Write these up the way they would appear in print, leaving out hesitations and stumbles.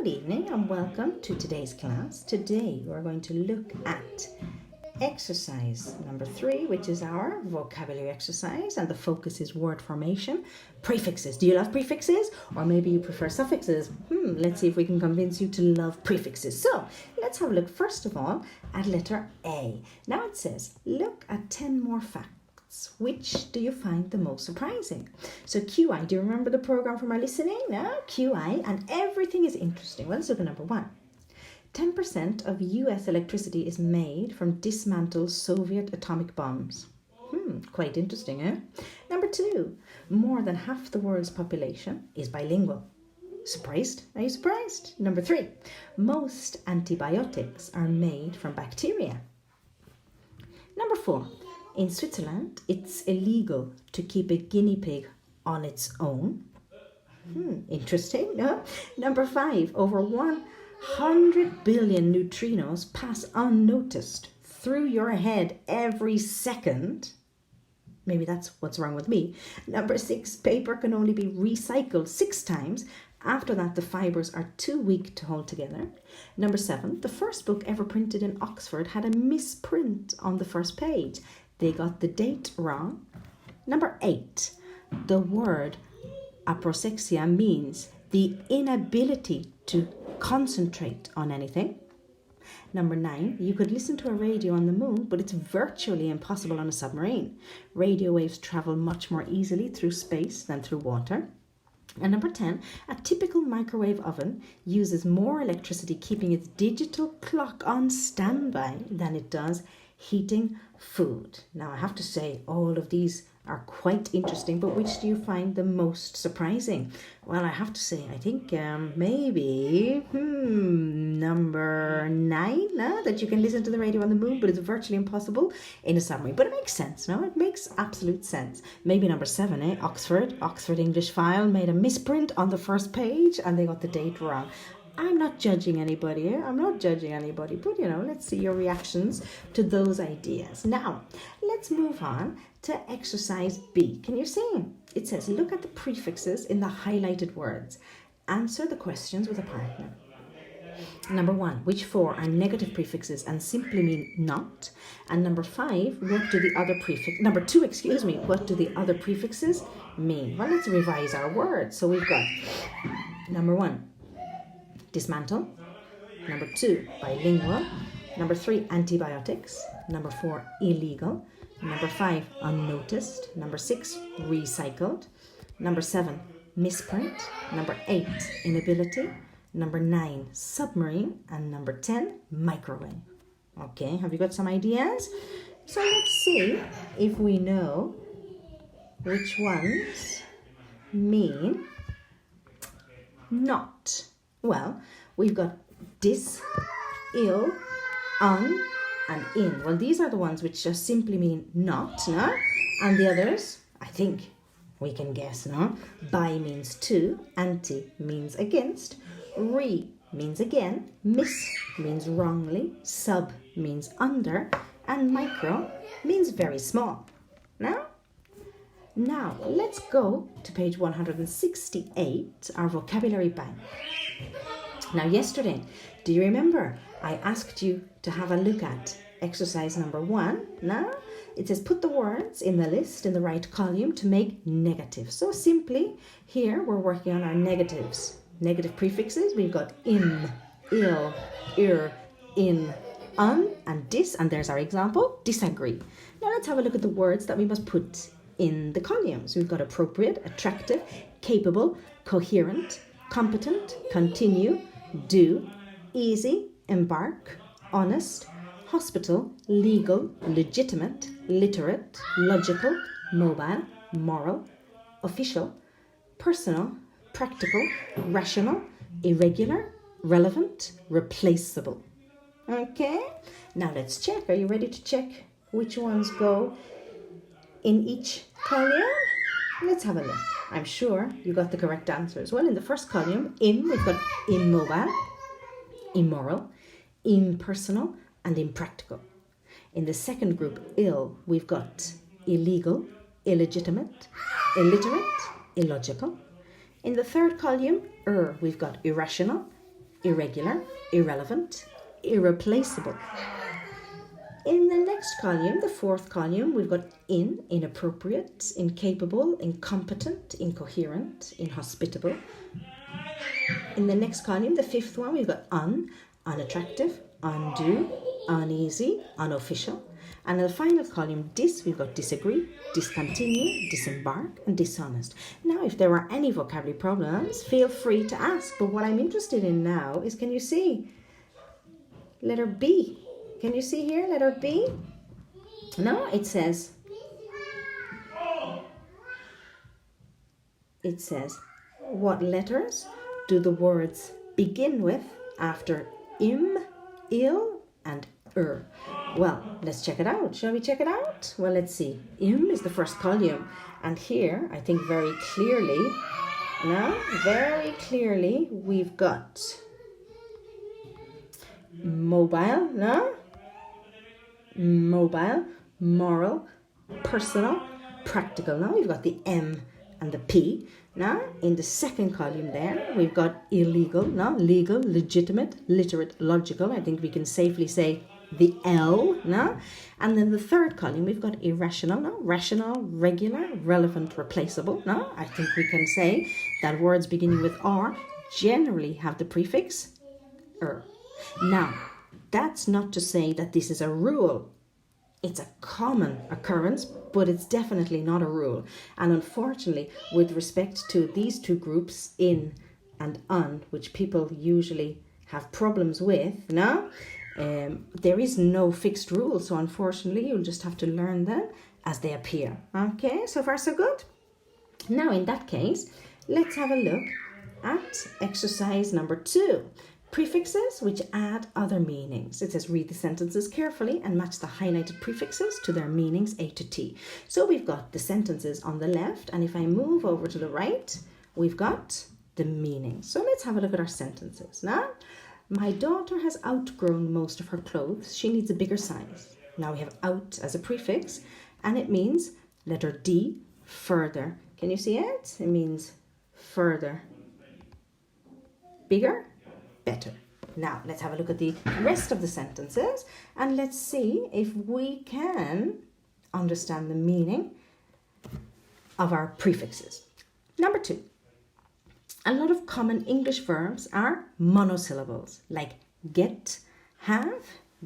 Good evening and welcome to today's class. Today we're going to look at exercise number 3, which is our vocabulary exercise, and the focus is word formation. Prefixes. Do you love prefixes? Or maybe you prefer suffixes? Let's see if we can convince you to love prefixes. So let's have a look first of all at letter A. Now it says, look at 10 more facts. Which do you find the most surprising? So QI, do you remember the program from our listening? No? QI, and everything is interesting. Well, let's look at number 1. 10% of US electricity is made from dismantled Soviet atomic bombs. Quite interesting, eh? Number 2, more than half the world's population is bilingual. Surprised? Are you surprised? Number 3, most antibiotics are made from bacteria. Number 4, in Switzerland, it's illegal to keep a guinea pig on its own. Interesting, no? Number 5, over 100 billion neutrinos pass unnoticed through your head every second. Maybe that's what's wrong with me. Number 6, paper can only be recycled 6 times. After that, the fibres are too weak to hold together. Number 7, the first book ever printed in Oxford had a misprint on the first page. They got the date wrong. Number 8, the word aproxia means the inability to concentrate on anything. Number 9, you could listen to a radio on the moon, but it's virtually impossible on a submarine. Radio waves travel much more easily through space than through water. And number 10, a typical microwave oven uses more electricity keeping its digital clock on standby than it does heating food. Now I have to say all of these are quite interesting, but which do you find the most surprising? Well, I have to say, I think maybe number 9, that you can listen to the radio on the moon, but it's virtually impossible in a submarine. But it makes sense, no? It makes absolute sense. Maybe number 7, Oxford English file made a misprint on the first page and they got the date wrong. I'm not judging anybody here. But let's see your reactions to those ideas. Now, let's move on to exercise B. Can you see? It says, look at the prefixes in the highlighted words. Answer the questions with a partner. Number 1, which 4 are negative prefixes and simply mean not? And number 5, what do the other number 2, what do the other prefixes mean? Well, let's revise our words. So we've got number 1, dismantle. Number 2, bilingual. Number 3, antibiotics. Number 4, illegal. Number 5, unnoticed. Number 6, recycled. Number 7, misprint. Number 8, inability. Number 9, submarine. And number 10, microwave. Okay, have you got some ideas? So let's see if we know which ones mean not. Well, we've got dis, ill, un, and in. Well, these are the ones which just simply mean not, no? And the others, I think we can guess, no? By means to, anti means against, re means again, mis means wrongly, sub means under, and micro means very small. Now, let's go to page 168, our vocabulary bank. Now, yesterday, do you remember I asked you to have a look at exercise number 1? Now, it says put the words in the list in the right column to make negatives. So simply, here we're working on our negatives. Negative prefixes, we've got in, ill, ir, in, un, and dis, and there's our example, disagree. Now let's have a look at the words that we must put in the columns. We've got appropriate, attractive, capable, coherent, competent, continue, do, easy, embark, honest, hospital, legal, legitimate, literate, logical, mobile, moral, official, personal, practical, rational, irregular, relevant, replaceable. Okay, now let's check. Are you ready to check which ones go in each column? Let's have a look. I'm sure you got the correct answers. Well, in the first column, we've got immobile, immoral, impersonal, and impractical. In the second group, ill, we've got illegal, illegitimate, illiterate, illogical. In the third column, we've got irrational, irregular, irrelevant, irreplaceable. In the next column, the fourth column, we've got inappropriate, incapable, incompetent, incoherent, inhospitable. In the next column, the fifth one, we've got unattractive, undue, uneasy, unofficial. And in the final column, we've got disagree, discontinue, disembark, and dishonest. Now, if there are any vocabulary problems, feel free to ask. But what I'm interested in now is, can you see letter B? Can you see here, letter B? No, it says, what letters do the words begin with after im, il, and Well, let's check it out. Shall we check it out? Well, let's see. Im is the first column. And here, I think very clearly, we've got mobile, mobile, moral, personal, practical. Now we've got the M and the P. Now in the second column there, we've got illegal, legal, legitimate, literate, logical. I think we can safely say the L. And then the third column, we've got irrational, rational, regular, relevant, replaceable. I think we can say that words beginning with R generally have the prefix Now, that's not to say that this is a rule. It's a common occurrence, but it's definitely not a rule. And unfortunately, with respect to these two groups, in and un, which people usually have problems with, there is no fixed rule. So unfortunately, you'll just have to learn them as they appear. Okay, so far so good? Now, in that case, let's have a look at exercise number 2. Prefixes which add other meanings. It says read the sentences carefully and match the highlighted prefixes to their meanings A to T. So we've got the sentences on the left, and if I move over to the right, we've got the meanings. So let's have a look at our sentences. Now, my daughter has outgrown most of her clothes. She needs a bigger size. Now we have out as a prefix, and it means letter D, further. Can you see it? It means further. Bigger, better. Now, let's have a look at the rest of the sentences and let's see if we can understand the meaning of our prefixes. Number 2. A lot of common English verbs are monosyllables, like get, have,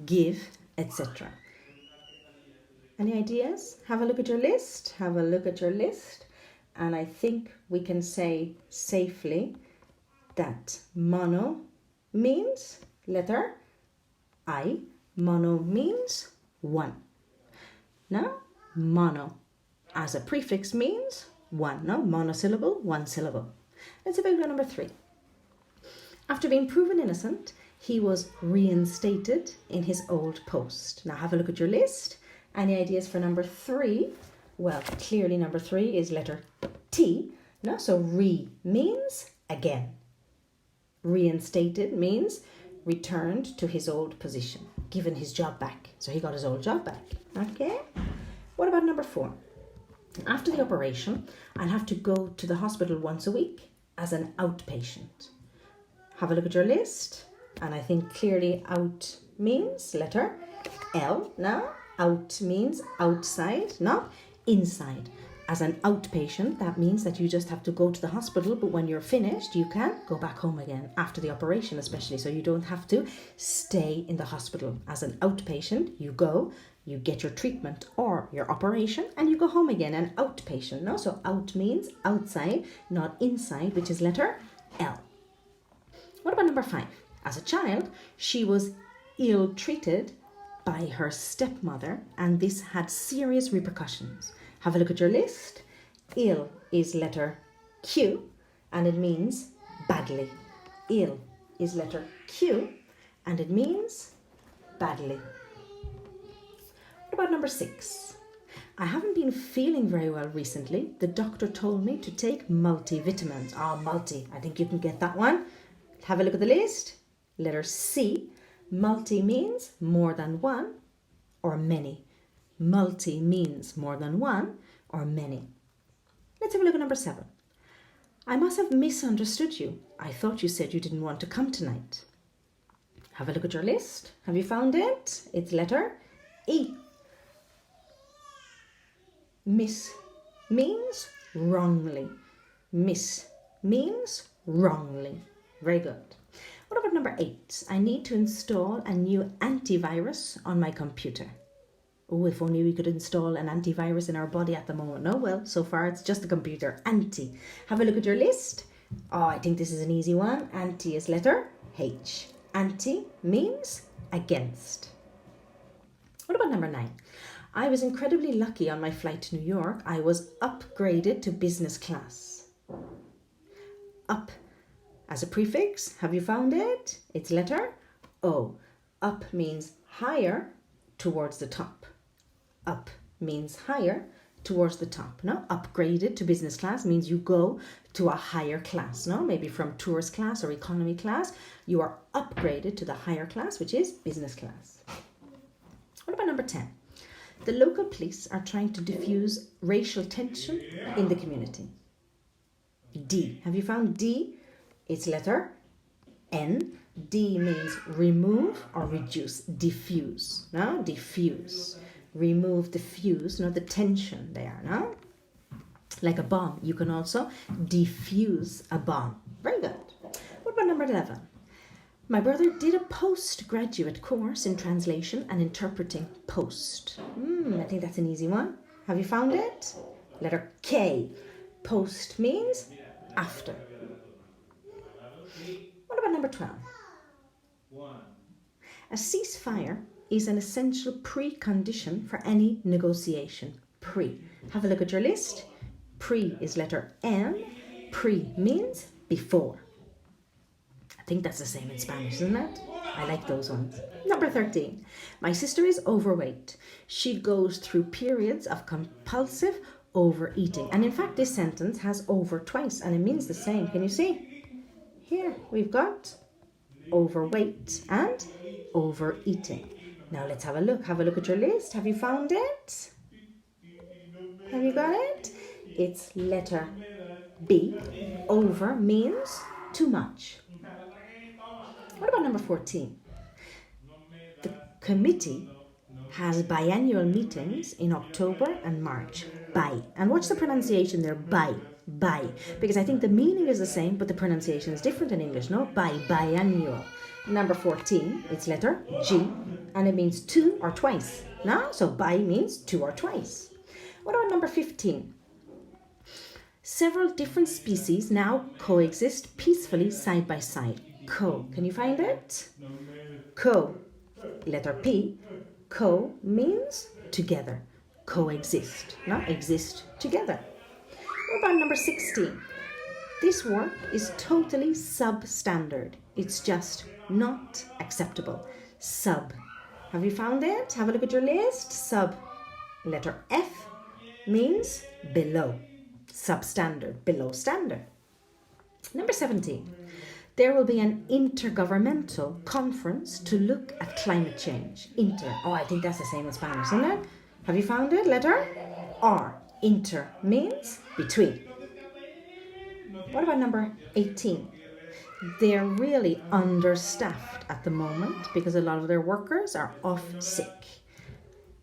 give, etc. Any ideas? Have a look at your list. Have a look at your list. And I think we can say safely that mono means letter I. Mono means one. Now, mono as a prefix means one. No, monosyllable, one syllable. Let's have a look at number 3. After being proven innocent, he was reinstated in his old post. Now have a look at your list. Any ideas for number 3? Well, clearly number 3 is letter T. No, so means again. Reinstated means returned to his old position, given his job back. So he got his old job back. Okay. What about number 4? After the operation, I'll have to go to the hospital once a week as an outpatient. Have a look at your list. And I think clearly out means letter L. Now, out means outside, not inside. As an outpatient, that means that you just have to go to the hospital, but when you're finished, you can go back home again after the operation, especially. So you don't have to stay in the hospital. As an outpatient, you go, you get your treatment or your operation, and you go home again, an outpatient. No? So out means outside, not inside, which is letter L. What about number 5? As a child, she was ill-treated by her stepmother, and this had serious repercussions. Have a look at your list. Ill is letter Q, and it means badly. Ill is letter Q, and it means badly. What about number 6? I haven't been feeling very well recently. The doctor told me to take multivitamins. Multi. I think you can get that one. Have a look at the list. Letter C. Multi means more than one or many. Multi means more than one or many. Let's have a look at number 7. I must have misunderstood you. I thought you said you didn't want to come tonight. Have a look at your list. Have you found it? It's letter E. Miss means wrongly. Miss means wrongly. Very good. What about number 8? I need to install a new antivirus on my computer. Oh, if only we could install an antivirus in our body at the moment. No, well, so far it's just the computer. Anti. Have a look at your list. Oh, I think this is an easy one. Anti is letter H. Anti means against. What about number 9? I was incredibly lucky on my flight to New York. I was upgraded to business class. Up as a prefix. Have you found it? It's letter O. Up means higher towards the top. Up means higher towards the top. No, upgraded to business class means you go to a higher class. No, maybe from tourist class or economy class. You are upgraded to the higher class, which is business class. What about number 10? The local police are trying to diffuse racial tension in the community. D. Have you found D? It's letter N. D means remove or reduce. Diffuse. No? Diffuse. Remove the fuse, the tension there. No? Like a bomb. You can also diffuse a bomb. Very good. What about number 11? My brother did a postgraduate course in translation and interpreting post. I think that's an easy one. Have you found it? Letter K. Post means after. What about number 12? A ceasefire is an essential precondition for any negotiation. Pre. Have a look at your list. Pre is letter M. Pre means before. I think that's the same in Spanish, isn't it? I like those ones. Number 13. My sister is overweight. She goes through periods of compulsive overeating. And in fact, this sentence has over twice and it means the same. Can you see? Here we've got overweight and overeating. Now let's have a look. Have a look at your list. Have you found it? Have you got it? It's letter B. Over means too much. What about number 14? The committee has biannual meetings in October and March. Bi. And what's the pronunciation there? Bi. Bi. Because I think the meaning is the same, but the pronunciation is different in English, no? Biannual. Number 14, it's letter G, and it means two or twice. No? So bi means two or twice. What about number 15? Several different species now coexist peacefully side by side. Co. Can you find it? Co. Letter P. Co means together. Coexist. No? Exist together. What about number 16? This work is totally substandard. It's just not acceptable. Sub. Have you found it? Have a look at your list. Sub. Letter F means below. Substandard. Below standard. Number 17. There will be an intergovernmental conference to look at climate change. Inter. Oh, I think that's the same in Spanish, isn't it? Have you found it? Letter R. Inter means between. What about number 18? They're really understaffed at the moment because a lot of their workers are off sick.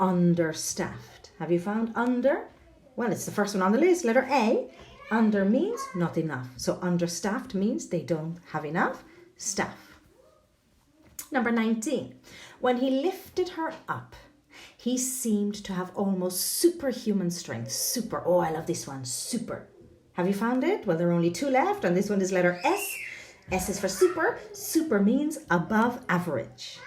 Understaffed. Have you found under? Well, it's the first one on the list. Letter A. Under means not enough. So understaffed means they don't have enough staff. Number 19. When he lifted her up, he seemed to have almost superhuman strength. Super. Oh, I love this one. Super. Have you found it? Well, there are only two left, and this one is letter S. S is for super. Super means above average.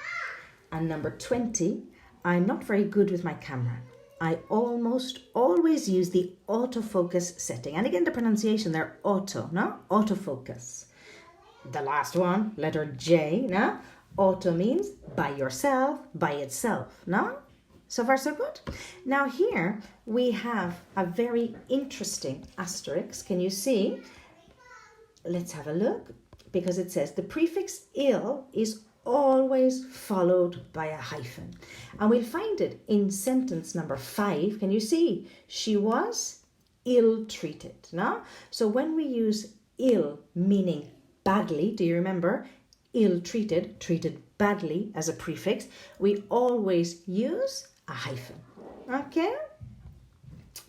And number 20. I'm not very good with my camera. I almost always use the autofocus setting. And again, the pronunciation there, auto, no? Autofocus. The last one, letter J, no? Auto means by yourself, by itself, no? So far, so good. Now here we have a very interesting asterisk. Can you see? Let's have a look, because it says the prefix ill is always followed by a hyphen. And we'll find it in sentence number 5. Can you see? She was ill-treated, no? So when we use ill meaning badly, do you remember? ill-treated, treated badly as a prefix, we always use a hyphen. Okay?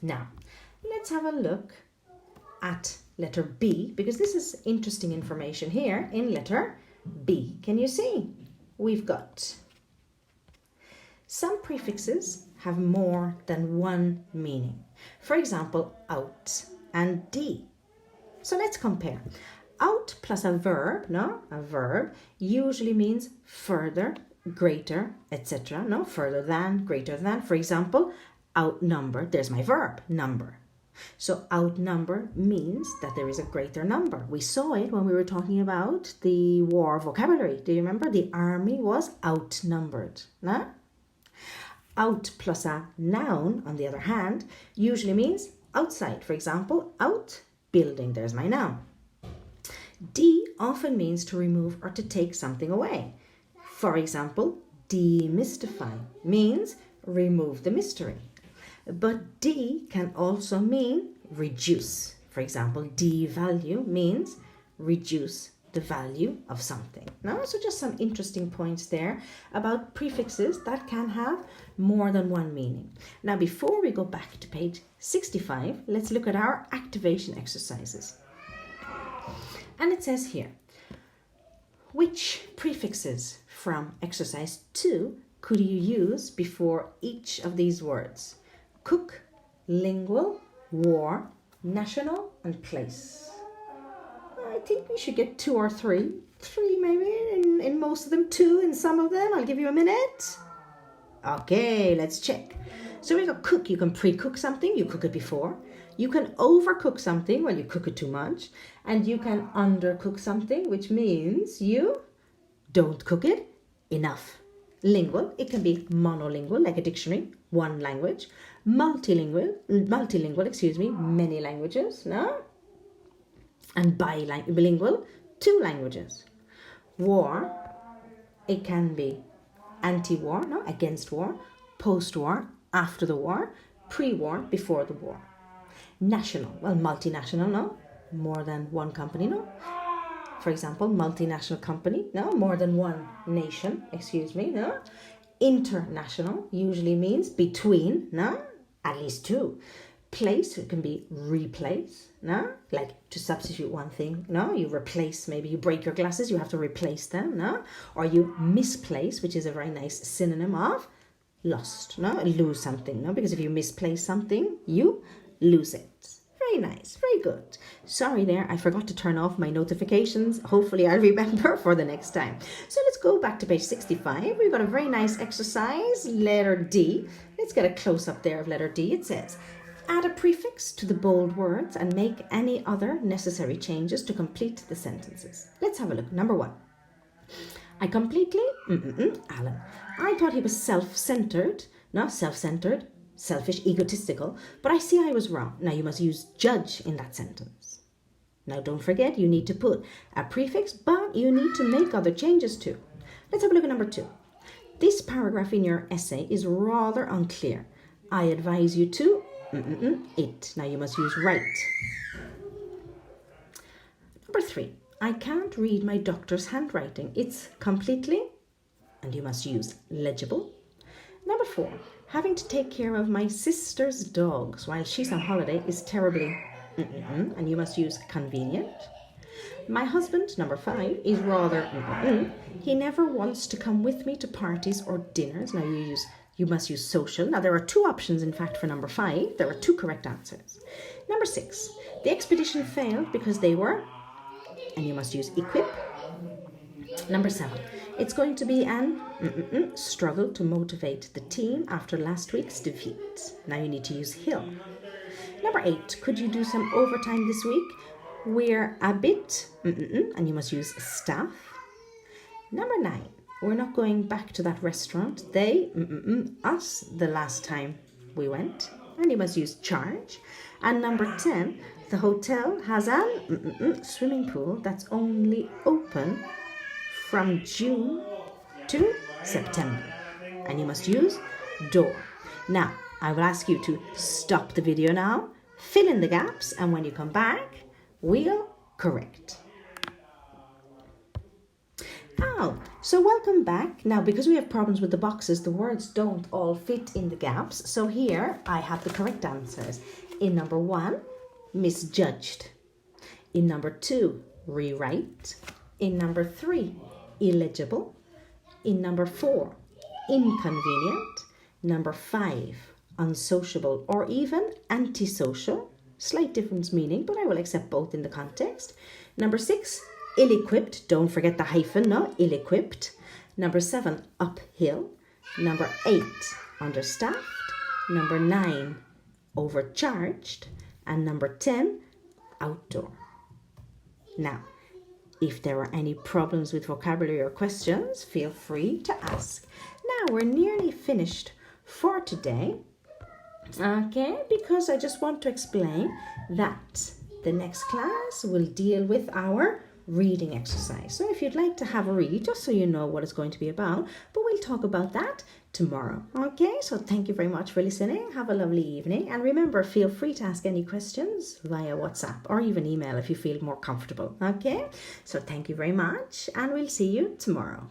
Now, let's have a look at letter B, because this is interesting information here in letter B. Can you see? We've got some prefixes have more than one meaning. For example, out and D. So let's compare. Out plus a verb, a verb usually means further, greater, etc. Further than, greater than. For example, outnumber, there's my verb, number. So outnumber means that there is a greater number. We saw it when we were talking about the war vocabulary. Do you remember? The army was outnumbered. Out plus a noun, on the other hand, usually means outside. For example, out building, there's my noun. D often means to remove or to take something away. For example, demystify means remove the mystery. But D can also mean reduce. For example, devalue means reduce the value of something. So just some interesting points there about prefixes that can have more than one meaning. Now, before we go back to page 65, let's look at our activation exercises. And it says here, which prefixes from exercise 2 could you use before each of these words? Cook, lingual, war, national, and place. I think we should get 2 or 3. 3 maybe, in most of them, 2 in some of them. I'll give you a minute. Okay, let's check. So we got cook. You can pre-cook something, you cook it before. You can overcook something, well, you cook it too much. And you can undercook something, which means you don't cook it enough. Lingual, it can be monolingual, like a dictionary, one language. Multilingual, many languages, And bilingual, 2 languages. War, it can be anti-war, against war, post-war, after the war, pre-war, before the war. National, well, multinational, more than one company, For example, multinational company, more than one nation, International usually means between, at least 2. Place, it can be replace, like to substitute one thing, you replace, maybe you break your glasses, you have to replace them, or you misplace, which is a very nice synonym of lost, lose something, because if you misplace something, you lose it. Very nice, very good. Sorry there, I forgot to turn off my notifications. Hopefully I'll remember for the next time. So let's go back to page 65. We've got a very nice exercise, letter D. Let's get a close-up there of letter D. It says, add a prefix to the bold words and make any other necessary changes to complete the sentences. Let's have a look. Number 1. I completely, Alan. I thought he was self-centered, self-centered, selfish, egotistical, but I see I was wrong. Now you must use judge in that sentence. Now don't forget, you need to put a prefix, but you need to make other changes too. Let's have a look at number 2. This paragraph in your essay is rather unclear. I advise you to it. Now you must use right. Number 3. I can't read my doctor's handwriting. It's completely, and you must use legible. Number 4. Having to take care of my sister's dogs while she's on holiday is terribly, and you must use convenient. My husband, number 5, is rather, he never wants to come with me to parties or dinners. Now you must use social. Now there are 2 options, in fact, for number 5. There are 2 correct answers. Number 6, the expedition failed because they were, and you must use equip. Number 7, it's going to be an struggle to motivate the team after last week's defeat. Now you need to use hill. Number 8, could you do some overtime this week? We're a bit, and you must use staff. Number 9, we're not going back to that restaurant. They, us, the last time we went, and you must use charge. And number 10, the hotel has a swimming pool that's only open from June to September, and you must use door. Now, I will ask you to stop the video now, fill in the gaps, and when you come back, we'll correct. Oh, so welcome back. Now, because we have problems with the boxes, the words don't all fit in the gaps. So here I have the correct answers. In number 1, misjudged. In number 2, rewrite. In number 3, illegible. In number 4, inconvenient. Number 5, unsociable or even antisocial. Slight difference meaning, but I will accept both in the context. Number 6, ill-equipped. Don't forget the hyphen, no, ill-equipped. Number 7, uphill. Number 8, understaffed. Number 9, overcharged. And number 10, outdoor. Now, if there are any problems with vocabulary or questions, feel free to ask. Now, we're nearly finished for today. Okay, because I just want to explain that the next class will deal with our reading exercise. So if you'd like to have a read, just so you know what it's going to be about, but we'll talk about that tomorrow. Okay, so thank you very much for listening. Have a lovely evening. And remember, feel free to ask any questions via WhatsApp or even email if you feel more comfortable. Okay, so thank you very much and we'll see you tomorrow.